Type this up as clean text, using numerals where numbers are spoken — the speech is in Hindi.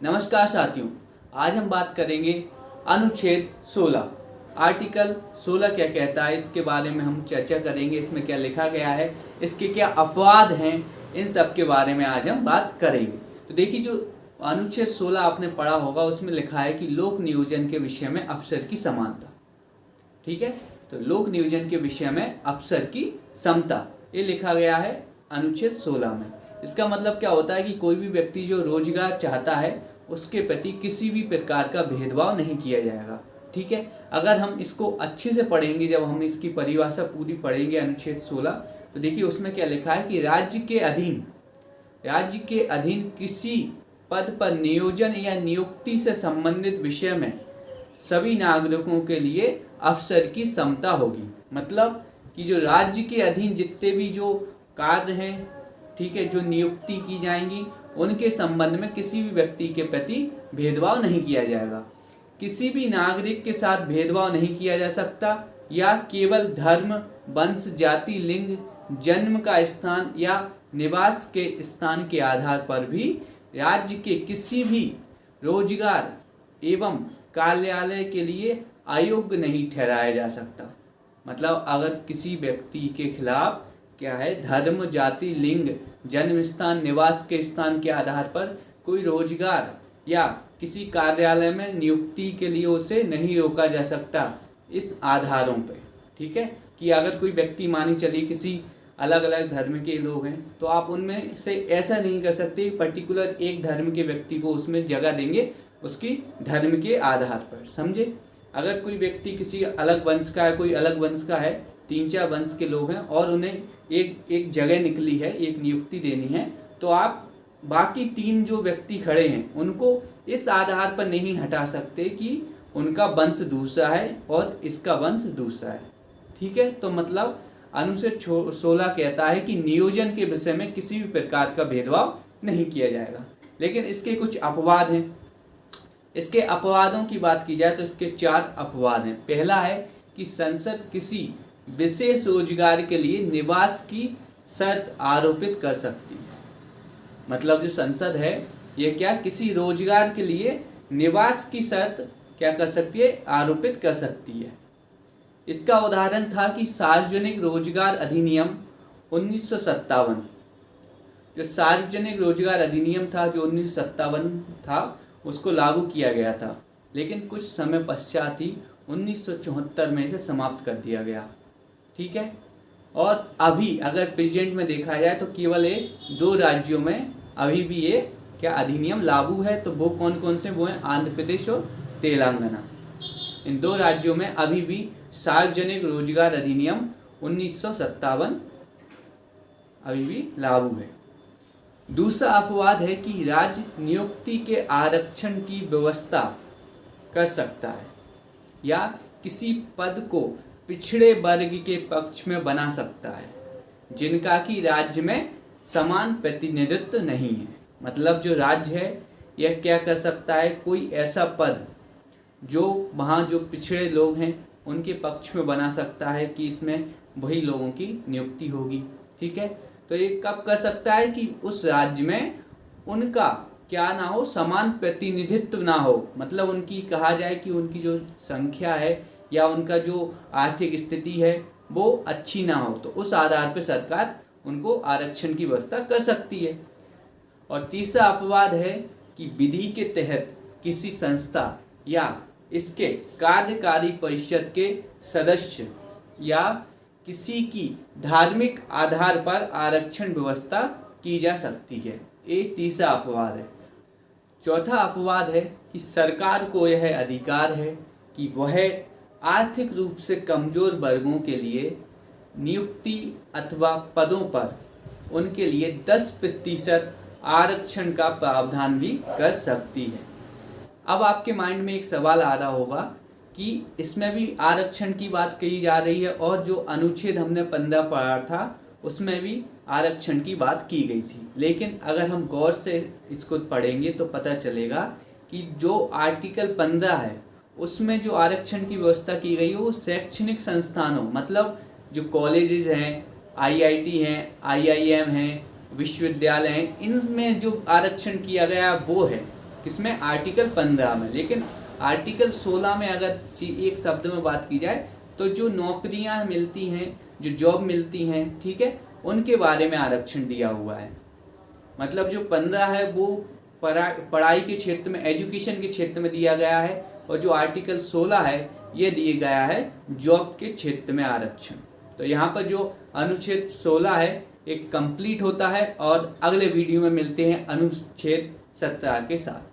नमस्कार साथियों, आज हम बात करेंगे अनुच्छेद 16। आर्टिकल 16 क्या कहता है, इसके बारे में हम चर्चा करेंगे। इसमें क्या लिखा गया है, इसके क्या अपवाद हैं, इन सब के बारे में आज हम बात करेंगे। तो देखिए, जो अनुच्छेद 16 आपने पढ़ा होगा, उसमें लिखा है कि लोक नियोजन के विषय में अफसर की समानता। ठीक है, तो लोक नियोजन के विषय में अफसर की समता, ये लिखा गया है अनुच्छेद 16 में। इसका मतलब क्या होता है कि कोई भी व्यक्ति जो रोजगार चाहता है, उसके प्रति किसी भी प्रकार का भेदभाव नहीं किया जाएगा। ठीक है, अगर हम इसको अच्छे से पढ़ेंगे, जब हम इसकी परिभाषा पूरी पढ़ेंगे अनुच्छेद 16, तो देखिए उसमें क्या लिखा है कि राज्य के अधीन किसी पद पर नियोजन या नियुक्ति से संबंधित विषय में सभी नागरिकों के लिए अफसर की समता होगी। मतलब कि जो राज्य के अधीन जितने भी जो कार्य हैं, ठीक है, जो नियुक्ति की जाएंगी, उनके संबंध में किसी भी व्यक्ति के प्रति भेदभाव नहीं किया जाएगा। किसी भी नागरिक के साथ भेदभाव नहीं किया जा सकता, या केवल धर्म, वंश, जाति, लिंग, जन्म का स्थान या निवास के स्थान के आधार पर भी राज्य के किसी भी रोजगार एवं कार्यालय के लिए अयोग्य नहीं ठहराया जा सकता। मतलब अगर किसी व्यक्ति के खिलाफ क्या है, धर्म, जाति, लिंग, जन्म स्थान, निवास के स्थान के आधार पर कोई रोजगार या किसी कार्यालय में नियुक्ति के लिए उसे नहीं रोका जा सकता इस आधारों पे। ठीक है, कि अगर कोई व्यक्ति, मानी चलिए किसी अलग अलग धर्म के लोग हैं, तो आप उनमें से ऐसा नहीं कर सकते पर्टिकुलर एक धर्म के व्यक्ति को उसमें जगह देंगे उसकी धर्म के आधार पर। समझे, अगर कोई व्यक्ति किसी अलग वंश का है, कोई अलग वंश का है, 3-4 वंश के लोग हैं और उन्हें एक जगह निकली है, एक नियुक्ति देनी है, तो आप बाकी 3 जो व्यक्ति खड़े हैं उनको इस आधार पर नहीं हटा सकते कि उनका वंश दूसरा है और इसका वंश दूसरा है। ठीक है, तो मतलब अनुच्छेद 16 कहता है कि नियोजन के विषय में किसी भी प्रकार का भेदभाव नहीं किया जाएगा। लेकिन इसके कुछ अपवाद हैं। इसके अपवादों की बात की जाए तो इसके 4 अपवाद हैं। पहला है कि संसद किसी विशेष रोजगार के लिए निवास की शर्त आरोपित कर सकती है। मतलब जो संसद है, ये क्या किसी रोजगार के लिए निवास की शर्त क्या कर सकती है, आरोपित कर सकती है। इसका उदाहरण था कि सार्वजनिक रोजगार अधिनियम 1957, जो सार्वजनिक रोजगार अधिनियम था जो 1957 था, उसको लागू किया गया था, लेकिन कुछ समय पश्चात ही 1974 में इसे समाप्त कर दिया गया। ठीक है, और अभी अगर प्रेजेंट में देखा जाए तो केवल 2 राज्यों में अभी भी ये क्या अधिनियम लागू है। तो वो कौन कौन से, वो हैं आंध्र प्रदेश और तेलंगाना। इन 2 राज्यों में अभी भी सार्वजनिक रोजगार अधिनियम 1957 अभी भी लागू है। दूसरा अपवाद है कि राज्य नियुक्ति के आरक्षण की व्यवस्था कर सकता है या किसी पद को पिछड़े वर्ग के पक्ष में बना सकता है जिनका कि राज्य में समान प्रतिनिधित्व नहीं है। मतलब जो राज्य है, यह क्या कर सकता है, कोई ऐसा पद जो वहाँ जो पिछड़े लोग हैं उनके पक्ष में बना सकता है कि इसमें वही लोगों की नियुक्ति होगी। ठीक है, तो ये कब कर सकता है कि उस राज्य में उनका क्या ना हो, समान प्रतिनिधित्व ना हो। मतलब उनकी कहा जाए कि उनकी जो संख्या है या उनका जो आर्थिक स्थिति है वो अच्छी ना हो, तो उस आधार पर सरकार उनको आरक्षण की व्यवस्था कर सकती है। और तीसरा अपवाद है कि विधि के तहत किसी संस्था या इसके कार्यकारी परिषद के सदस्य या किसी की धार्मिक आधार पर आरक्षण व्यवस्था की जा सकती है। ये तीसरा अपवाद है। चौथा अपवाद है कि सरकार को यह अधिकार है कि वह आर्थिक रूप से कमजोर वर्गों के लिए नियुक्ति अथवा पदों पर उनके लिए 10% आरक्षण का प्रावधान भी कर सकती है। अब आपके माइंड में एक सवाल आ रहा होगा कि इसमें भी आरक्षण की बात कही जा रही है और जो अनुच्छेद हमने 15 पढ़ा था उसमें भी आरक्षण की बात की गई थी। लेकिन अगर हम गौर से इसको पढ़ेंगे तो पता चलेगा कि जो आर्टिकल 15 है उसमें जो आरक्षण की व्यवस्था की गई है वो शैक्षणिक संस्थानों, मतलब जो कॉलेजेस हैं, आईआईटी हैं, आईआईएम हैं, विश्वविद्यालय हैं, इनमें जो आरक्षण किया गया वो है। किसमें, आर्टिकल 15 में। लेकिन आर्टिकल 16 में अगर एक शब्द में बात की जाए तो जो नौकरियां मिलती हैं, जो जॉब मिलती हैं, ठीक है, उनके बारे में आरक्षण दिया हुआ है। मतलब जो 15 है वो पढ़ाई के क्षेत्र में, एजुकेशन के क्षेत्र में दिया गया है, और जो आर्टिकल 16 है ये दिया गया है जॉब के क्षेत्र में आरक्षण। तो यहाँ पर जो अनुच्छेद 16 है एक कंप्लीट होता है, और अगले वीडियो में मिलते हैं अनुच्छेद 17 के साथ।